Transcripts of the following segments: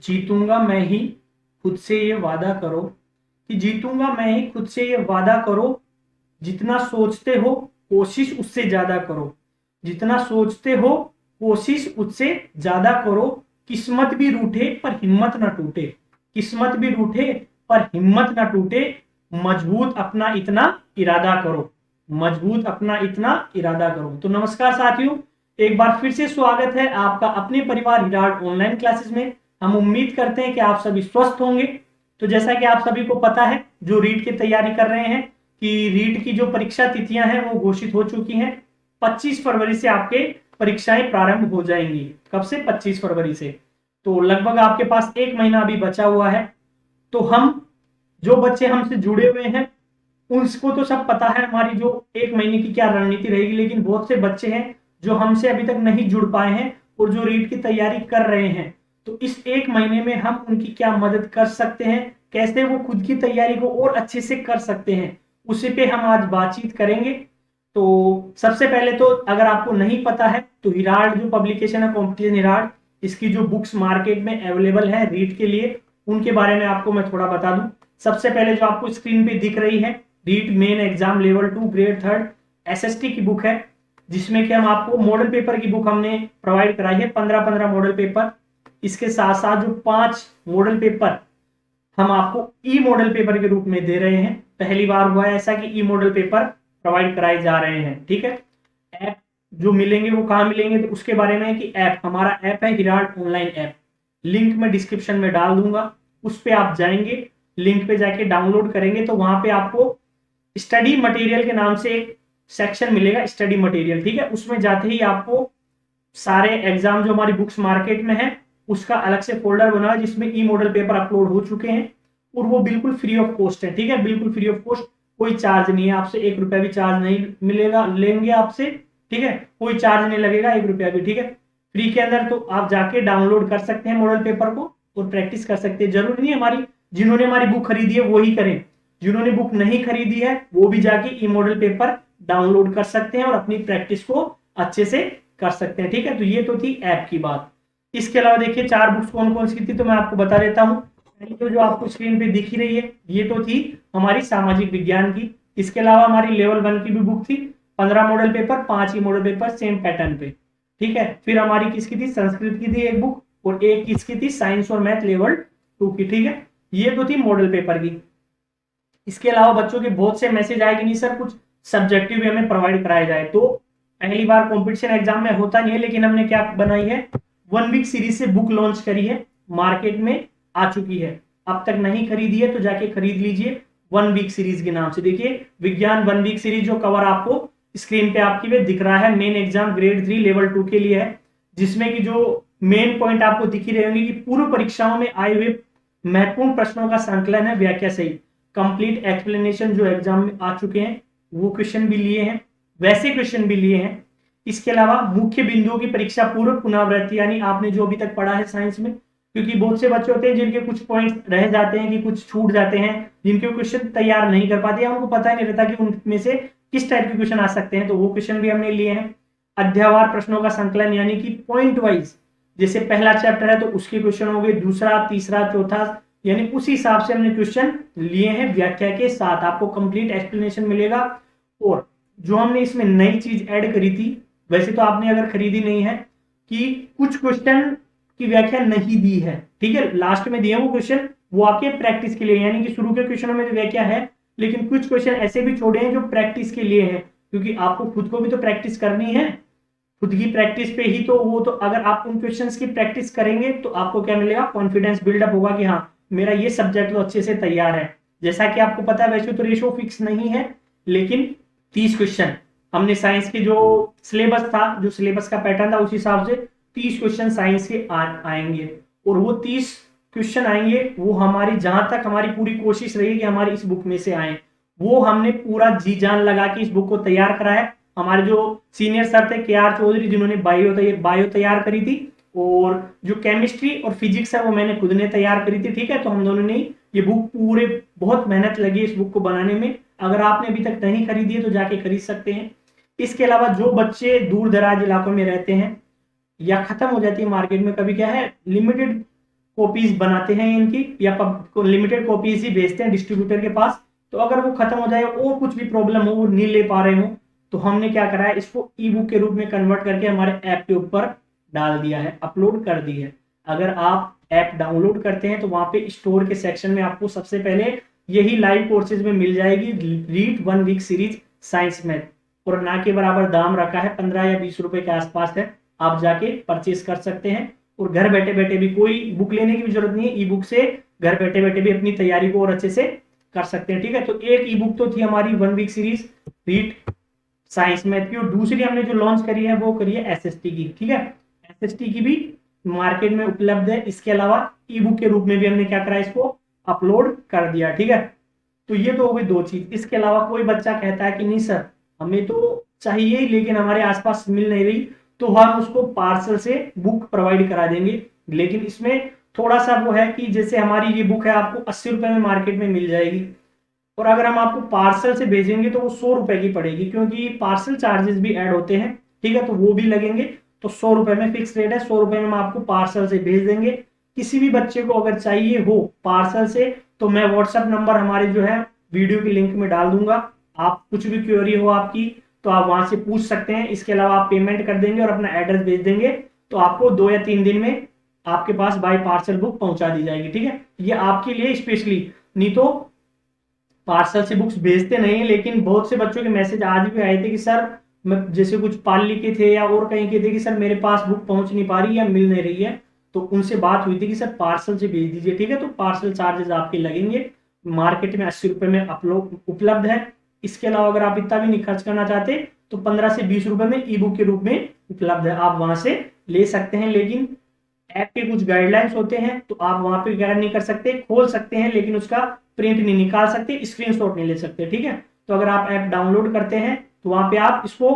जीतूंगा मैं ही, खुद से ये वादा करो कि जीतूंगा मैं ही, खुद से ये वादा करो। जितना सोचते हो कोशिश उससे ज्यादा करो। जितना सोचते हो कोशिश उससे ज्यादा करो। किस्मत भी रूठे पर हिम्मत ना टूटे। किस्मत भी रूठे पर हिम्मत ना टूटे। मजबूत अपना इतना इरादा करो। मजबूत अपना इतना इरादा करो। तो नमस्कार साथियों, एक बार फिर से स्वागत है आपका अपने परिवार हिराड ऑनलाइन क्लासेस में। हम उम्मीद करते हैं कि आप सभी स्वस्थ होंगे। तो जैसा कि आप सभी को पता है, जो रीट की तैयारी कर रहे हैं, कि रीट की जो परीक्षा तिथियां हैं वो घोषित हो चुकी हैं। 25 फरवरी से आपके परीक्षाएं प्रारंभ हो जाएंगी। कब से? 25 फरवरी से। तो लगभग आपके पास एक महीना अभी बचा हुआ है। तो हम जो बच्चे हमसे जुड़े हुए हैं उसको तो सब पता है हमारी जो एक महीने की क्या रणनीति रहेगी, लेकिन बहुत से बच्चे हैं जो हमसे अभी तक नहीं जुड़ पाए हैं और जो रीट की तैयारी कर रहे हैं। तो इस एक महीने में हम उनकी क्या मदद कर सकते हैं, कैसे वो खुद की तैयारी को और अच्छे से कर सकते हैं, उसी पे हम आज बातचीत करेंगे। तो सबसे पहले तो अगर आपको नहीं पता है तो हिराड जो पब्लिकेशन है कॉम्पिटिशन हिराड, इसकी जो बुक्स मार्केट में अवेलेबल है रीट के लिए, उनके बारे में आपको मैं थोड़ा बता दूं। सबसे पहले जो आपको स्क्रीन पे दिख रही है REET main exam level 2 grade 3 SST की बुक है, जिसमें कि हम आपको मॉडल पेपर की बुक हमने प्रोवाइड कराई है, 15-15 मॉडल पेपर। इसके साथ साथ जो 5 मॉडल पेपर हम आपको ई मॉडल पेपर के रूप में दे रहे हैं। पहली बार हुआ है ऐसा कि ई मॉडल पेपर प्रोवाइड कराए जा रहे हैं। ठीक है। ऐप जो मिलेंगे वो कहाँ मिलेंगे, तो उसके बारे में है कि ऐप, हमारा ऐप है हिराड ऑनलाइन ऐप। लिंक मैं डिस्क्रिप्शन में डाल दूंगा, उस पे आप जाएंगे, लिंक पे जाके डाउनलोड करेंगे तो वहां पे आपको स्टडी मटेरियल के नाम से एक सेक्शन मिलेगा, स्टडी मटेरियल। ठीक है। उसमें जाते ही आपको सारे एग्जाम जो हमारी बुक्स मार्केट में है उसका अलग से फोल्डर बना है, जिसमें ई मॉडल पेपर अपलोड हो चुके हैं और वो बिल्कुल फ्री ऑफ कॉस्ट है। ठीक है, बिल्कुल फ्री ऑफ कॉस्ट, कोई चार्ज नहीं है आपसे, 1 रुपया भी चार्ज नहीं मिलेगा, लेंगे आपसे। ठीक है, कोई चार्ज नहीं लगेगा, 1 रुपया भी। ठीक है, फ्री के अंदर। तो आप जाके डाउनलोड कर सकते हैं मॉडल पेपर को और प्रैक्टिस कर सकते हैं। जरूरी नहीं हमारी जिन्होंने हमारी बुक खरीदी है वो ही करें, जिन्होंने बुक नहीं खरीदी है वो भी जाके ई मॉडल पेपर डाउनलोड कर सकते हैं और अपनी प्रैक्टिस को अच्छे से कर सकते हैं। ठीक है, तो ये तो थी ऐप की बात। इसके अलावा देखिए 4 बुक्स कौन कौन सी थी, तो मैं आपको बता देता हूँ। पहली तो जो आपको स्क्रीन पे दिख ही रही है ये तो थी हमारी सामाजिक विज्ञान की। इसके अलावा हमारी लेवल 1 की भी बुक थी, 15 मॉडल पेपर, 5 ही मॉडल पेपर सेम पैटर्न पे। ठीक है, फिर हमारी किसकी थी, संस्कृत की थी एक बुक, और एक किसकी थी, साइंस और मैथ लेवल 2 की। ठीक है, ये तो थी मॉडल पेपर की। इसके अलावा बच्चों के बहुत से मैसेज आए कि नहीं सर कुछ सब्जेक्टिव भी हमें प्रोवाइड कराया जाए। तो पहली बार कंपटीशन एग्जाम में होता नहीं है, लेकिन हमने क्या बनाई है, 1 वीक सीरीज से बुक लॉन्च करी है, मार्केट में आ चुकी है। अब तक नहीं खरीदी है तो जाके खरीद लीजिए, 1 वीक सीरीज के नाम से। देखिए विज्ञान 1 वीक सीरीज, जो कवर आपको स्क्रीन पे आपकी पे दिख रहा है, मेन एग्जाम ग्रेड 3 लेवल 2 के लिए है, जिसमें कि जो मेन पॉइंट आपको दिख ही रहे होंगे कि पूर्व परीक्षाओं में आए हुए महत्वपूर्ण प्रश्नों का संकलन है, व्याख्या सहित कंप्लीट एक्सप्लेनेशन जो एग्जाम में आ चुके हैं वो क्वेश्चन भी लिए हैं, वैसे क्वेश्चन भी लिए हैं। इसके अलावा मुख्य बिंदुओं की परीक्षा पूर्व पुनरावृत्ति, यानी आपने जो अभी तक पढ़ा है साइंस में, क्योंकि बहुत से बच्चे होते हैं जिनके कुछ पॉइंट्स रह जाते हैं, कि कुछ छूट जाते हैं, जिनके क्वेश्चन तैयार नहीं कर पाते हैं, उनको पता ही नहीं रहता कि उनमें से किस टाइप के क्वेश्चन आ सकते हैं, तो वो क्वेश्चन भी हमने लिए हैं। अध्यावार प्रश्नों का संकलन, यानी कि पॉइंट वाइज, जैसे पहला चैप्टर है तो उसके क्वेश्चन हो गए, दूसरा, तीसरा, चौथा, यानी उस हिसाब से हमने क्वेश्चन लिए हैं व्याख्या के साथ। आपको कंप्लीट एक्सप्लेनेशन मिलेगा। और जो हमने इसमें नई चीज ऐड करी थी, वैसे तो आपने अगर खरीदी नहीं है, कि कुछ क्वेश्चन की व्याख्या नहीं दी है। ठीक है, लास्ट में दिए वो क्वेश्चन, वो आपके प्रैक्टिस के लिए, यानी कि शुरू के क्वेश्चनों में तो व्याख्या है, लेकिन कुछ क्वेश्चन ऐसे भी छोड़े हैं जो प्रैक्टिस के लिए है, क्योंकि आपको खुद को भी तो प्रैक्टिस करनी है। खुद की प्रैक्टिस पे ही तो वो, तो अगर आप उन क्वेश्चंस की प्रैक्टिस करेंगे तो आपको क्या मिलेगा, कॉन्फिडेंस बिल्डअप होगा कि हाँ मेरा ये सब्जेक्ट तो अच्छे से तैयार है। जैसा कि आपको पता है वैसे तो रेशो फिक्स नहीं है, लेकिन 30 क्वेश्चन हमने साइंस के जो सिलेबस था, जो सिलेबस का पैटर्न था, उस हिसाब से 30 क्वेश्चन साइंस के आएंगे। और वो 30 क्वेश्चन आएंगे, वो हमारी जहां तक हमारी पूरी कोशिश रही कि हमारी इस बुक में से आए, वो हमने पूरा जी जान लगा के इस बुक को तैयार करा है। हमारे जो सीनियर सर थे के.आर. चौधरी, जिन्होंने बायो तैयार करी थी, और जो केमिस्ट्री और फिजिक्स है वो मैंने खुद ने तैयार करी थी। ठीक है, तो हम दोनों ने ये बुक पूरे, बहुत मेहनत लगी इस बुक को बनाने में। अगर आपने अभी तक नहीं खरीदी है तो जाके खरीद सकते हैं। इसके अलावा जो बच्चे दूर दराज इलाकों में रहते हैं या खत्म हो जाती है मार्केट में, कभी क्या है लिमिटेड कॉपीज बनाते हैं इनकी, या लिमिटेड कॉपीज ही भेजते हैं डिस्ट्रीब्यूटर के पास। तो अगर वो खत्म हो जाए और कुछ भी प्रॉब्लम हो, वो नहीं ले पा रहे हो, तो हमने क्या करा है, इसको ई बुक के रूप में कन्वर्ट करके हमारे ऐप के ऊपर डाल दिया है, अपलोड कर दी है। अगर आप ऐप डाउनलोड करते हैं तो वहां पे स्टोर के सेक्शन में आपको सबसे पहले यही लाइव कोर्सेज में मिल जाएगी, REET 1 week series science math, और ना के बराबर दाम रखा है, 15 या 20 रुपए के आसपास है। आप जाके परचेज कर सकते हैं, और घर बैठे बैठे भी, कोई बुक लेने की भी जरूरत नहीं है, ई बुक से घर बैठे बैठे भी अपनी तैयारी को और अच्छे से कर सकते हैं। ठीक है, तो एक ई बुक तो थी हमारी 1 week series REET science math की, और दूसरी हमने जो लॉन्च करी है वो करी है एसएसटी की। ठीक है, एसएसटी की भी मार्केट में उपलब्ध है। इसके अलावा ई बुक के रूप में भी हमने क्या करा, इसको अपलोड कर दिया। ठीक है, तो ये तो हो गई 2 चीज। इसके अलावा कोई बच्चा कहता है कि नहीं सर हमें तो चाहिए ही लेकिन हमारे आसपास मिल नहीं रही, तो हम उसको पार्सल से बुक प्रोवाइड करा देंगे। लेकिन इसमें थोड़ा सा वो है कि जैसे हमारी ये बुक है आपको 80 रुपए में मार्केट में मिल जाएगी, और अगर हम आपको पार्सल से भेजेंगे तो वो 100 रुपए की पड़ेगी, क्योंकि पार्सल चार्जेस भी ऐड होते हैं। ठीक है, तो वो भी लगेंगे। तो 100 रुपए में फिक्स रेट है, 100 रुपए में हम आपको पार्सल से भेज देंगे। किसी भी बच्चे को अगर चाहिए हो पार्सल से, तो मैं व्हाट्सएप नंबर हमारे जो है वीडियो की लिंक में डाल दूंगा। आप कुछ भी क्वेरी हो आपकी तो आप वहां से पूछ सकते हैं। इसके अलावा आप पेमेंट कर देंगे और अपना एड्रेस भेज देंगे, तो आपको 2 या 3 दिन में आपके पास बाय पार्सल बुक पहुंचा दी जाएगी। ठीक है, ये आपके लिए स्पेशली, नहीं तो पार्सल से बुक्स भेजते नहीं है। लेकिन बहुत से बच्चों के मैसेज आज भी आए थे कि सर मैं जैसे कुछ पाली के थे या और कहीं के थे कि सर मेरे पास बुक पहुंच नहीं पा रही या मिल नहीं रही है, तो उनसे बात हुई थी कि सर पार्सल से भेज दीजिए। ठीक है, तो पार्सल चार्जेस आपके लगेंगे, मार्केट में 80 रुपए में अपलोड उपलब्ध है। इसके अलावा अगर आप इतना भी नहीं खर्च करना चाहते तो 15 से 20 रुपए में ई बुक के रूप में उपलब्ध है, आप वहां से ले सकते हैं। लेकिन ऐप के कुछ गाइडलाइंस होते हैं, तो आप वहां पे क्या नहीं कर सकते, खोल सकते हैं लेकिन उसका प्रिंट नहीं निकाल सकते, स्क्रीनशॉट नहीं ले सकते। ठीक है, तो अगर आप ऐप डाउनलोड करते हैं तो वहां पे आप इसको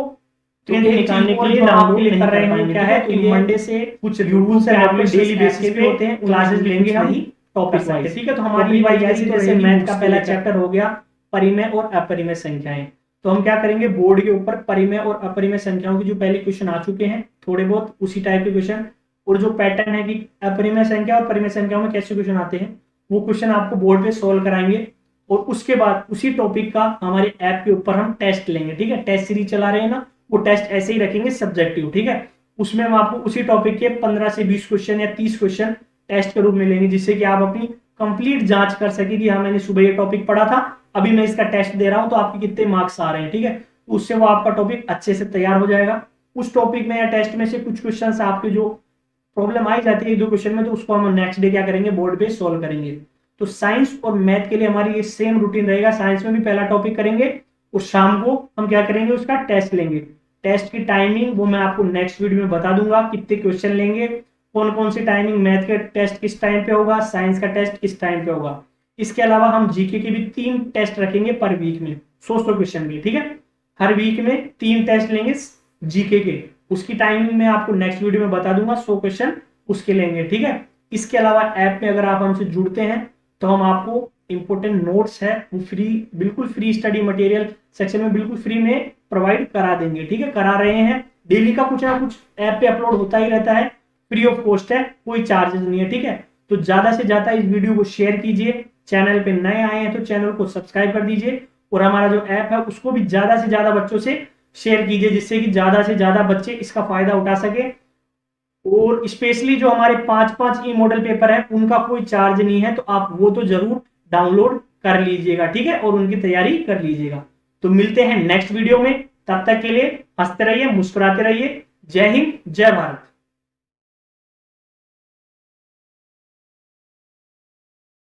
प्रिंट निकालने के लिए डाउनलोड नहीं कर रहे हैं। क्या है, तो ये मंडे से कुछ rules and regulations daily basis पे होते हैं, क्लासेस लेंगे हम टॉपिक वाइज। ठीक है, तो हमारी वाइज जैसे मैथ का पहला चैप्टर हो गया परिमेय और अपरिमेय संख्याएं, तो हम क्या करेंगे, बोर्ड के ऊपर परिमेय और अपरिमेय संख्याओं के जो पहले क्वेश्चन आ चुके हैं थोड़े बहुत उसी टाइप के क्वेश्चन, और जो पैटर्न है कि अपरिमेय संख्या और परिमेय संख्याओं में कैसे क्वेश्चन आते हैं, वो क्वेश्चन आपको बोर्ड पे सोल्व कराएंगे। और उसके बाद उसी टॉपिक का हमारे ऐप के ऊपर हम टेस्ट लेंगे। ठीक है, टेस्ट सीरीज चला रहे हैं ना, वो टेस्ट ऐसे ही रखेंगे सब्जेक्टिव। ठीक है, उसमें हम आपको उसी टॉपिक के 15 से 20 क्वेश्चन या 30 क्वेश्चन टेस्ट के रूप में लेंगे, जिससे कि आप अपनी कंप्लीट जांच कर सके कि हाँ मैंने सुबह ये टॉपिक पढ़ा था, अभी मैं इसका टेस्ट दे रहा हूं तो आपके कितने मार्क्स आ रहे हैं। ठीक है, तो उससे वो आपका टॉपिक अच्छे से तैयार हो जाएगा। उस टॉपिक में या टेस्ट में से कुछ क्वेश्चन आपके जो प्रॉब्लम आई जाती है 1-2 क्वेश्चन में, तो उसको हम नेक्स्ट डे क्या करेंगे, बोर्ड पे सोल्व करेंगे। तो साइंस और मैथ के लिए हमारी ये सेम रूटीन रहेगा। साइंस में भी पहला टॉपिक करेंगे और शाम को हम क्या करेंगे, उसका टेस्ट लेंगे। टेस्ट की टाइमिंग वो मैं आपको नेक्स्ट वीडियो में बता दूंगा, कितने क्वेश्चन लेंगे, कौन कौन सी टाइमिंग, मैथ का टेस्ट किस टाइम पे होगा, साइंस का टेस्ट किस टाइम पे होगा। इसके अलावा हम जीके के भी 3 टेस्ट रखेंगे पर वीक में, 100 क्वेश्चन के। ठीक है, हर वीक में 3 टेस्ट लेंगे जीके के, उसकी टाइमिंग मैं आपको नेक्स्ट वीडियो में बता दूंगा, 100 क्वेश्चन उसके लेंगे। ठीक है, इसके अलावा ऐप में अगर आप हमसे जुड़ते हैं तो हम आपको इंपोर्टेंट नोट्स है वो फ्री, बिल्कुल फ्री स्टडी मटेरियल सेक्शन में बिल्कुल फ्री में प्रोवाइड करा देंगे। ठीक है, करा रहे हैं, डेली का कुछ ना कुछ ऐप पे अपलोड होता ही रहता है, फ्री ऑफ कॉस्ट है, कोई चार्जेस नहीं है। ठीक है, तो ज्यादा से ज्यादा इस वीडियो को शेयर कीजिए। चैनल पे नए आए हैं तो चैनल को सब्सक्राइब कर दीजिए, और हमारा जो ऐप है उसको भी ज्यादा से ज्यादा बच्चों से शेयर कीजिए, जिससे कि ज्यादा से ज्यादा बच्चे इसका फायदा उठा सके। और स्पेशली जो हमारे 5-5 ई मॉडल पेपर है उनका कोई चार्ज नहीं है, तो आप वो तो जरूर डाउनलोड कर लीजिएगा। ठीक है, और उनकी तैयारी कर लीजिएगा। तो मिलते हैं नेक्स्ट वीडियो में, तब तक के लिए हंसते रहिए, मुस्कुराते रहिए। जय हिंद, जय भारत।